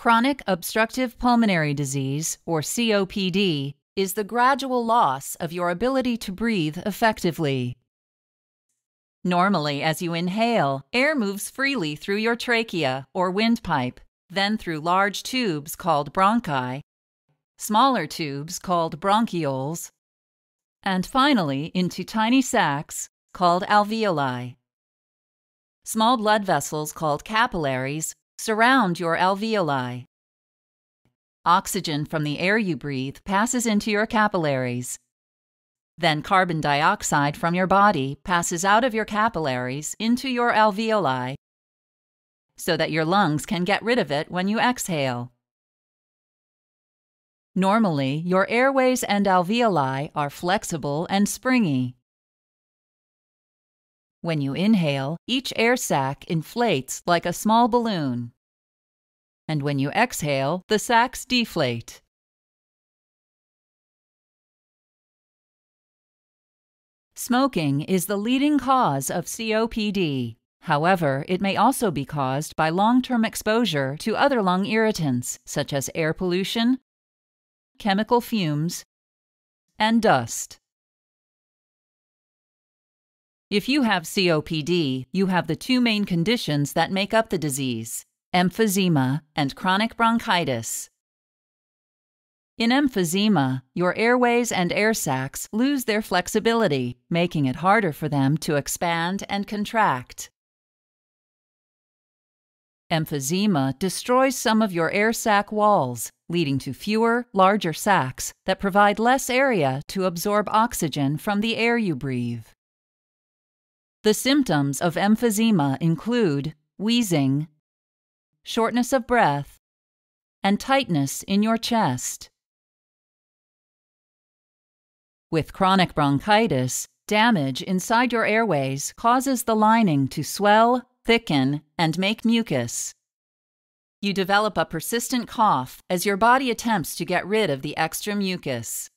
Chronic obstructive pulmonary disease, or COPD, is the gradual loss of your ability to breathe effectively. Normally, as you inhale, air moves freely through your trachea or windpipe, then through large tubes called bronchi, smaller tubes called bronchioles, and finally into tiny sacs called alveoli. Small blood vessels called capillaries surround your alveoli. Oxygen from the air you breathe passes into your capillaries. Then carbon dioxide from your body passes out of your capillaries into your alveoli so that your lungs can get rid of it when you exhale. Normally, your airways and alveoli are flexible and springy. When you inhale, each air sac inflates like a small balloon. And when you exhale, the sacs deflate. Smoking is the leading cause of COPD. However, it may also be caused by long-term exposure to other lung irritants, such as air pollution, chemical fumes, and dust. If you have COPD, you have the two main conditions that make up the disease: emphysema and chronic bronchitis. In emphysema, your airways and air sacs lose their flexibility, making it harder for them to expand and contract. Emphysema destroys some of your air sac walls, leading to fewer, larger sacs that provide less area to absorb oxygen from the air you breathe. The symptoms of emphysema include wheezing, shortness of breath, and tightness in your chest. With chronic bronchitis, damage inside your airways causes the lining to swell, thicken, and make mucus. You develop a persistent cough as your body attempts to get rid of the extra mucus.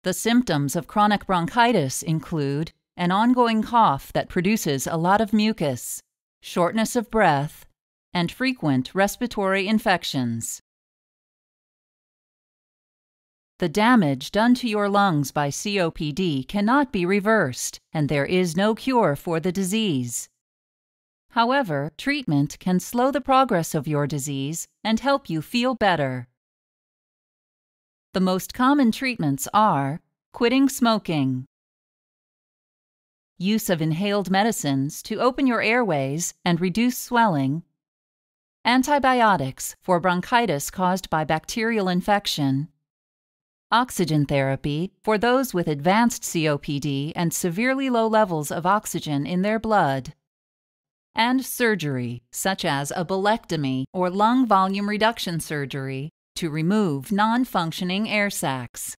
The symptoms of chronic bronchitis include an ongoing cough that produces a lot of mucus, shortness of breath, and frequent respiratory infections. The damage done to your lungs by COPD cannot be reversed, and there is no cure for the disease. However, treatment can slow the progress of your disease and help you feel better. The most common treatments are quitting smoking, use of inhaled medicines to open your airways and reduce swelling, antibiotics for bronchitis caused by bacterial infection, oxygen therapy for those with advanced COPD and severely low levels of oxygen in their blood, and surgery, such as a bulectomy or lung volume reduction surgery, to remove non-functioning air sacs.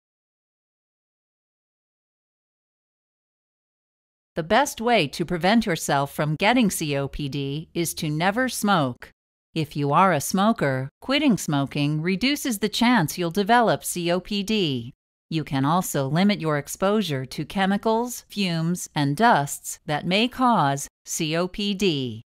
The best way to prevent yourself from getting COPD is to never smoke. If you are a smoker, quitting smoking reduces the chance you'll develop COPD. You can also limit your exposure to chemicals, fumes, and dusts that may cause COPD.